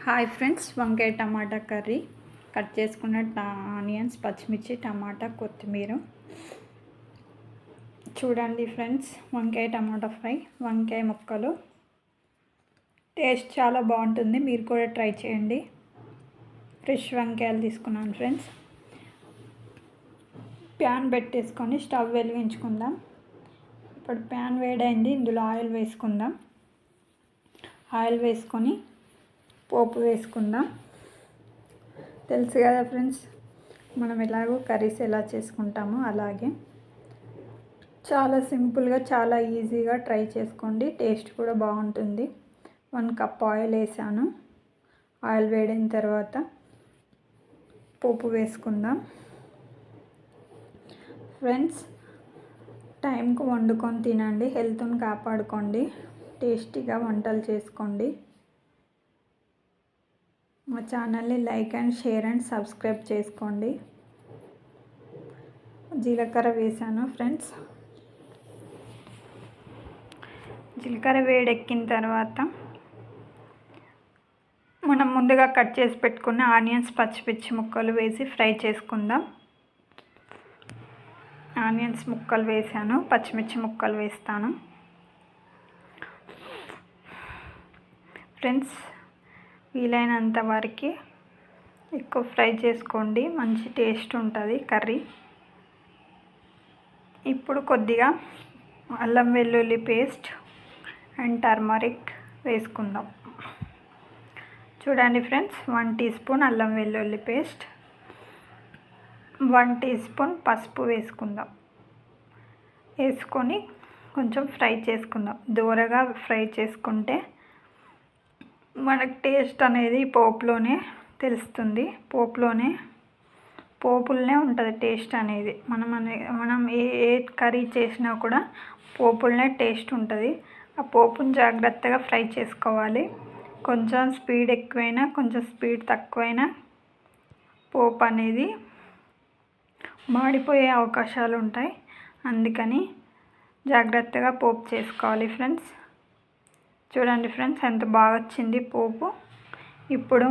Hi friends, వంకాయ టమాటా curry. Cut చేసుకున్న onions, పచ్చిమిర్చి, టమాటా, కొత్తిమీర. చూడండి ఫ్రెండ్స్, వంకాయ టమాటా ఫ్రై, వంకాయ ముక్కలు. టేస్ట్ చాలా బాగుంటుంది, మీరు కూడా ట్రై చేయండి. ఫ్రెష్ వంకాయలు తీసుకున్నాను ఫ్రెండ్స్. ప్యాన్ పెట్టేసుకొని స్టవ్ వెలిగించుకుందాం. ఇప్పుడు ప్యాన్ వేడైంది, ఇందులో ఆయిల్ వేసుకుందాం. ఆయిల్ వేసుకొని పోపు వేసుకుందాం. తెలుసు కదా ఫ్రెండ్స్, మనం ఎలాగో కర్రీస్ ఎలా చేసుకుంటామో అలాగే చాలా సింపుల్గా, చాలా ఈజీగా ట్రై చేసుకోండి. టేస్ట్ కూడా బాగుంటుంది. 1 కప్ ఆయిల్ వేసాను. ఆయిల్ వేడిన తర్వాత పోపు వేసుకుందాం. ఫ్రెండ్స్, టైంకు వండుకొని తినండి, హెల్త్ని కాపాడుకోండి, టేస్టీగా వంటలు చేసుకోండి. మా ఛానల్ని like and share and subscribe చేసుకోండి. జీలకర్ర వేసాను ఫ్రెండ్స్. జీలకర్ర వేడెక్కిన తర్వాత మనం ముందుగా కట్ చేసి పెట్టుకున్న ఆనియన్స్, పచ్చిమిర్చి ముక్కలు వేసి ఫ్రై చేసుకుందాం. ఆనియన్స్ ముక్కలు వేసాను, పచ్చిమిర్చి ముక్కలు వేస్తాను. ఫ్రెండ్స్, వీలైనంత వరకు ఎక్కువ ఫ్రై చేసుకోండి, మంచి టేస్ట్ ఉంటుంది కర్రీ. ఇప్పుడు కొద్దిగా అల్లం వెల్లుల్లి పేస్ట్ అండ్ టర్మరిక్ వేసుకుందాం. చూడండి ఫ్రెండ్స్, 1 టీ స్పూన్ అల్లం వెల్లుల్లి పేస్ట్, 1 టీ స్పూన్ పసుపు వేసుకుందాం. వేసుకొని కొంచెం ఫ్రై చేసుకుందాం. దూరగా ఫ్రై చేసుకుంటే మనకు టేస్ట్ అనేది పోపులోనే తెలుస్తుంది. పోపులనే ఉంటుంది టేస్ట్ అనేది. మనం ఏ కర్రీ చేసినా కూడా పోపులనే టేస్ట్ ఉంటుంది. ఆ పోపుని జాగ్రత్తగా ఫ్రై చేసుకోవాలి. కొంచెం స్పీడ్ ఎక్కువైనా, కొంచెం స్పీడ్ తక్కువైనా పోపు అనేది మాడిపోయే అవకాశాలు ఉంటాయి. అందుకని జాగ్రత్తగా పోపు చేసుకోవాలి ఫ్రెండ్స్. చూడండి ఫ్రెండ్స్, ఎంత బాగా వచ్చింది పోపు. ఇప్పుడు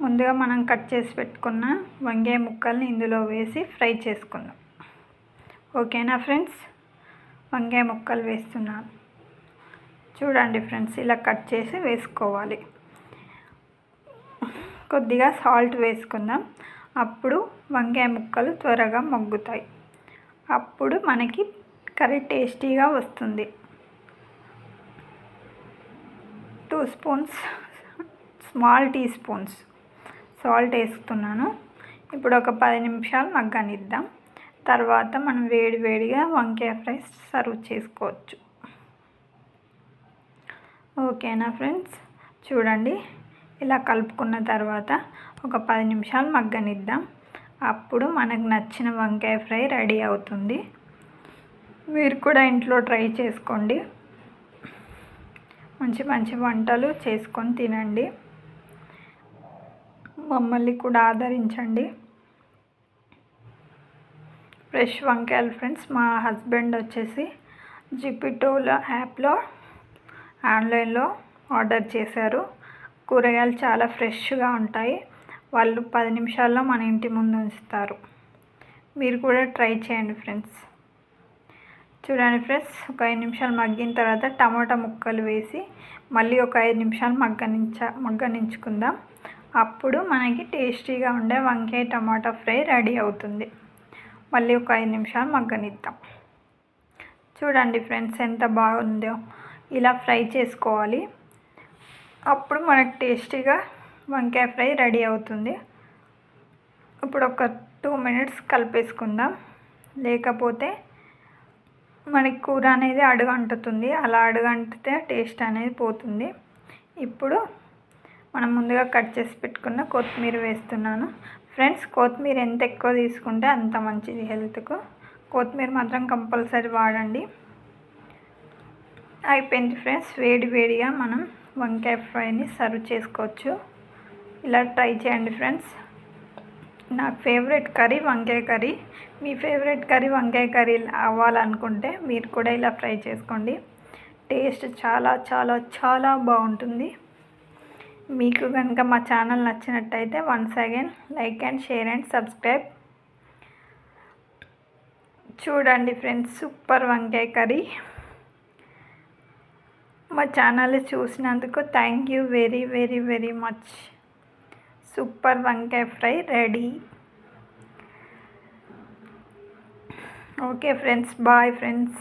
ముందుగా మనం కట్ చేసి పెట్టుకున్న వంకాయ ముక్కల్ని ఇందులో వేసి ఫ్రై చేసుకుందాం. ఓకేనా ఫ్రెండ్స్? వంకాయ ముక్కలు వేస్తున్నాను. చూడండి ఫ్రెండ్స్, ఇలా కట్ చేసి వేసుకోవాలి. కొద్దిగా సాల్ట్ వేసుకుందాం. అప్పుడు వంకాయ ముక్కలు త్వరగా మగ్గుతాయి. అప్పుడు మనకి కర్రీ టేస్టీగా వస్తుంది. 2 spoons, small tea spoons salt వేస్తున్నాను. ఇప్పుడు ఒక 10 నిమిషాలు మగ్గనిద్దాం. తర్వాత మనం వేడిగా వంకాయ ఫ్రై సర్వ్ చేసుకోవచ్చు. ఓకేనా ఫ్రెండ్స్? చూడండి, ఇలా కలుపుకున్న తర్వాత ఒక 10 నిమిషాలు మగ్గనిద్దాం. అప్పుడు మనకు నచ్చిన వంకాయ ఫ్రై రెడీ అవుతుంది. మీరు కూడా ఇంట్లో ట్రై చేసుకోండి. మంచి వంటలు చేసుకొని తినండి. మమ్మల్ని కూడా ఆదరించండి. ఫ్రెష్ వంకాయలు ఫ్రెండ్స్. మా హస్బెండ్ వచ్చేసి జిపిటోలో యాప్లో ఆన్లైన్లో ఆర్డర్ చేశారు. కూరగాయలు చాలా ఫ్రెష్గా ఉంటాయి. వాళ్ళు 10 నిమిషాల్లో మన ఇంటి ముందు ఉంచుతారు. మీరు కూడా ట్రై చేయండి ఫ్రెండ్స్. చూడండి ఫ్రెండ్స్, ఒక 5 నిమిషాలు మగ్గిన తర్వాత టమాటా ముక్కలు వేసి మళ్ళీ ఒక 5 నిమిషాలు మగ్గనించుకుందాం. అప్పుడు మనకి టేస్టీగా ఉండే వంకాయ టమాటా ఫ్రై రెడీ అవుతుంది. మళ్ళీ ఒక 5 నిమిషాలు మగ్గనిద్దాం. చూడండి ఫ్రెండ్స్, ఎంత బాగుందో. ఇలా ఫ్రై చేసుకోవాలి. అప్పుడు మనకు టేస్టీగా వంకాయ ఫ్రై రెడీ అవుతుంది. ఇప్పుడు ఒక 2 మినిట్స్ కలిపేసుకుందాం. లేకపోతే మనకి కూర అనేది అడుగంటుతుంది. అలా అడుగంటితే టేస్ట్ అనేది పోతుంది. ఇప్పుడు మనం ముందుగా కట్ చేసి పెట్టుకున్న కొత్తిమీర వేస్తున్నాను. ఫ్రెండ్స్, కొత్తిమీర ఎంత ఎక్కువ తీసుకుంటే అంత మంచిది హెల్త్కు. కొత్తిమీర మాత్రం కంపల్సరీ వాడండి. అయిపోయింది ఫ్రెండ్స్. వేడిగా మనం వంకాయ ఫ్రైని సర్వ్ చేసుకోవచ్చు. ఇలా ట్రై చేయండి ఫ్రెండ్స్. నా ఫేవరెట్ కర్రీ వంకాయ కర్రీ. మీ ఫేవరెట్ కర్రీ వంకాయ కర్రీ అవ్వాలనుకుంటే మీరు కూడా ఇలా ఫ్రై చేసుకోండి. టేస్ట్ చాలా చాలా చాలా బాగుంటుంది. మీకు కనుక మా ఛానల్ నచ్చినట్టయితే once again like and share and subscribe. చూడండి ఫ్రెండ్స్, సూపర్ వంకాయ కర్రీ. మా ఛానల్ చూసినందుకు thank you very very very much. Super వంకాయ fry ready. Okay friends, bye friends.